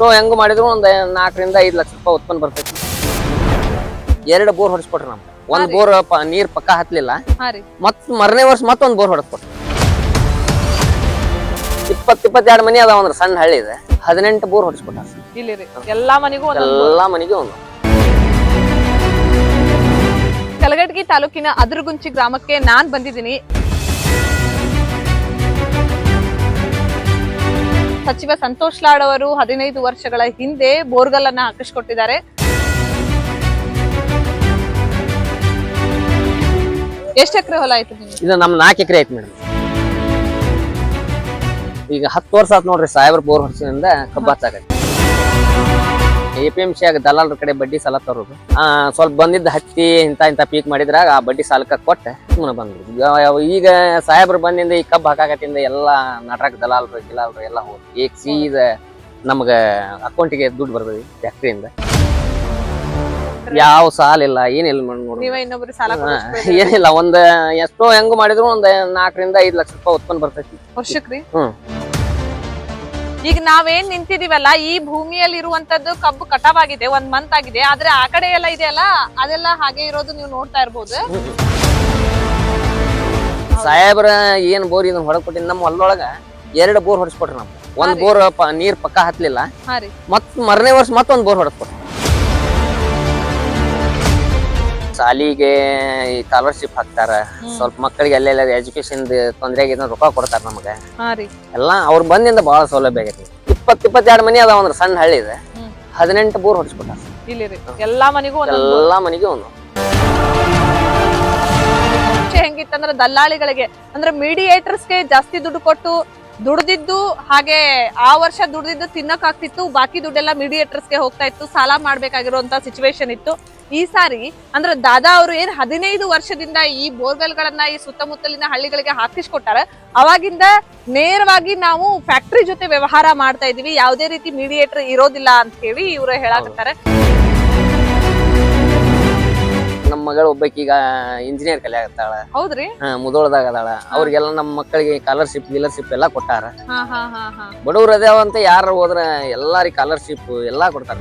ಎಷ್ಟೋ ಹೆಂಗ್ ಮಾಡಿದ್ರು ಒಂದ್ 4 ರಿಂದ 5 ಲಕ್ಷ ರೂಪಾಯಿ ಉತ್ಪನ್ನ ಬರ್ತೈತಿ. 2 ಬೋರ್ ಹೊಡಿಸ್ಕೊಟ್ರಿ ನಮ್ಗೆ. ಒಂದ್ ಬೋರ್ ನೀರ್ ಪಕ್ಕ ಹತ್ಲಿಲ್ಲ, ಮತ್ ಮರನೇ ವರ್ಷ ಮತ್ತೊಂದ್ ಬೋರ್ ಹೊಡೆಸ್ಕೊಟ್ರಿ. 20-22 ಮನಿ ಅದಾವ ಅಂದ್ರ ಸಣ್ಣ ಹಳ್ಳಿ ಇದೆ. 18 ಬೋರ್ ಹೊಡಿಸ್ಕೊಟ್ಟಾರ ಎಲ್ಲಾ ಮನಿಗೂ ಒಂದು. ಕಲಘಟಗಿ ತಾಲೂಕಿನ ಅದ್ರಗುಂಚಿ ಗ್ರಾಮಕ್ಕೆ ನಾನ್ ಬಂದಿದ್ದೀನಿ. ಸಚಿವ ಸಂತೋಷ್ ಲಾಡ್ ಅವರು 15 ವರ್ಷಗಳ ಹಿಂದೆ ಬೋರ್ಗಲ್ ಅನ್ನ ಹಾಕಿಸ್ಕೊಟ್ಟಿದ್ದಾರೆ. ಎಷ್ಟು ಎಕರೆ ಹೊಲ ಆಯ್ತು? ಇದು ನಮ್ 4 ಎಕರೆ ಐತಿ ಮೇಡಮ್. ಈಗ 10 ವರ್ಷ ಆತ್ ನೋಡ್ರಿ ಸಾಹೇಬ್ರ ಬೋರ್ ಹೊಡ್ಸಿನಿಂದ ಕಬ್ಬ ಹಚ್ಚಾಗೈತಿ. APMC ಆಗ ದಲಾಲ್ರ ಕಡೆ ಬಡ್ಡಿ ಸಾಲ ತರೋದು, ಸ್ವಲ್ಪ ಬಂದಿದ್ದ ಹತ್ತಿ ಇಂತ ಪೀಕ್ ಮಾಡಿದ್ರಾಗ ಆ ಬಡ್ಡಿ ಸಾಲಕ್ಕ ಕೊಟ್ಟೆ ಸುಮ್ಮನೆ ಬಂದ್ಬಿಡುದು. ಈಗ ಸಾಹೇಬ್ರು ಬಂದಿಂದ ಈ ಕಬ್ಬು ಹಾಕಾಕತ್ತಿಂದ ಎಲ್ಲಾ ನಾಟಕ ದಲಾಲ್ರು ಗಿಲಾಲ್ರು ಎಲ್ಲ ಹೋಗಿ ಈಗ ಸೀದ ನಮ್ಗ ಅಕೌಂಟಿಗೆ ದುಡ್ಡು ಬರ್ತದೆ ಫ್ಯಾಕ್ಟ್ರಿಯಿಂದ. ಯಾವ ಸಾಲ ಇಲ್ಲ, ಏನಿಲ್ಲ ಏನಿಲ್ಲ. ಒಂದ್ ಎಷ್ಟೋ ಹೆಂಗ್ ಮಾಡಿದ್ರು ಒಂದ್ 4 ರಿಂದ 5 ಲಕ್ಷ ರೂಪಾಯಿ ಉತ್ಪನ್ನ ಬರ್ತೈತಿ ವರ್ಷಕ್ರಿ. ಈಗ ನಾವೇನ್ ನಿಂತಿದೀವಲ್ಲ, ಈ ಭೂಮಿಯಲ್ಲಿ ಇರುವಂತದ್ದು ಕಬ್ಬು ಕಟಾವ್ ಆಗಿದೆ, 1 ಮಂತ್ ಆಗಿದೆ. ಆದ್ರೆ ಆ ಕಡೆ ಎಲ್ಲ ಇದೆಯಲ್ಲ, ಅದೆಲ್ಲ ಹಾಗೆ ಇರೋದು ನೀವು ನೋಡ್ತಾ ಇರ್ಬೋದು. ಸಾಹೇಬ್ರ ಏನ್ ಬೋರ್ ಇದನ್ನ ಹೊಡಕೊಟ್ಟಿದ್ ನಮ್ಮ ಹೊಲದೊಳಗ 2 ಬೋರ್ ಹೊಡಿಸ್ಕೊಟ್ರಿ ನಮ್ಗೆ. ಒಂದ್ ಬೋರ್ ನೀರ್ ಪಕ್ಕ ಹತ್ಲಿಲ್ಲ, ಮತ್ ಮರನೇ ವರ್ಷ ಮತ್ತೊಂದ್ ಬೋರ್ ಹೊಡೆಸ್ಕೊಟ್ರಿ. ಶಾಲಿಗೆ ಈ ಸ್ಕಾಲರ್ಶಿಪ್ ಹಾಕ್ತಾರ, ಸ್ವಲ್ಪ ಮಕ್ಕಳಿಗೆ ಅಲ್ಲೆಲ್ಲ ಎಜುಕೇಶನ್ ತೊಂದ್ರೆ ಆಗಿದ್ ರೊಕ್ಕ ಕೊಡ್ತಾರ ನಮ್ಗೆ. ಎಲ್ಲಾ ಅವ್ರ ಬಂದಿಂದ ಬಹಳ ಸೌಲಭ್ಯ ಆಗೈತಿ. 20-22 ಮನಿ ಅದಾವ ಅಂದ್ರ ಸಣ್ಣ ಹಳ್ಳಿ ಇದೆ. 18 ಬೋರ್ ಹೊಡಿಸ್ಕೊಟ್ಟಾರ ಎಲ್ಲಾ ಮನಿಗೂ ಒಂದು. ಹೆಂಗಿತ್ತಂದ್ರ ದಲ್ಲಾಳಿಗಳಿಗೆ ಅಂದ್ರೆ ಮೀಡಿಯೇಟರ್ಸ್ಗೆ ಜಾಸ್ತಿ ದುಡ್ಡು ಕೊಟ್ಟು ದುಡ್ದಿದ್ದು, ಹಾಗೆ ಆ ವರ್ಷ ದುಡ್ದಿದ್ದು ತಿನ್ನಕ್ ಆಗ್ತಿತ್ತು, ಬಾಕಿ ದುಡ್ಡೆಲ್ಲ ಮೀಡಿಯೇಟರ್ಸ್ಗೆ ಹೋಗ್ತಾ ಇತ್ತು, ಸಾಲ ಮಾಡ್ಬೇಕಾಗಿರುವಂತ ಸಿಚುವೇಶನ್ ಇತ್ತು. ಈ ಸಾರಿ ಅಂದ್ರೆ ದಾದಾ ಅವರು ಏನ್ 15 ವರ್ಷದಿಂದ ಈ ಬೋರ್ವೆಲ್ ಗಳನ್ನ ಈ ಸುತ್ತಮುತ್ತಲಿನ ಹಳ್ಳಿಗಳಿಗೆ ಹಾಕಿಸ್ಕೊಟ್ಟಾರ, ಅವಾಗಿಂದ ನೇರವಾಗಿ ನಾವು ಫ್ಯಾಕ್ಟ್ರಿ ಜೊತೆ ವ್ಯವಹಾರ ಮಾಡ್ತಾ ಇದೀವಿ, ಯಾವುದೇ ರೀತಿ ಮೀಡಿಯೇಟರ್ ಇರೋದಿಲ್ಲ ಅಂತ ಹೇಳಿ ಇವ್ರು ಹೇಳಾಕತ್ತಾರೆ. ನಮ್ಮ ಮಗಳು ಒಬ್ಬಕೀಗ ಇಂಜಿನಿಯರ್ ಕಲಿಯಾಗತ್ತಾಳ. ಹೌದ್ರಿ? ಮುದೋಳದಾಗ ಅದಾಳ. ಅವ್ರಿಗೆಲ್ಲ ನಮ್ಮ ಮಕ್ಕಳಿಗೆ ಸ್ಕಾಲರ್ಶಿಪ್ ಗಿಲರ್ಶಿಪ್ ಎಲ್ಲಾ ಕೊಟ್ಟಾರ. ಬಡವ್ರ ಅದಾವ ಅಂತ ಯಾರು ಹೋದ್ರ ಎಲ್ಲಾರಿ ಸ್ಕಾಲರ್ಶಿಪ್ ಎಲ್ಲಾ ಕೊಡ್ತಾರ.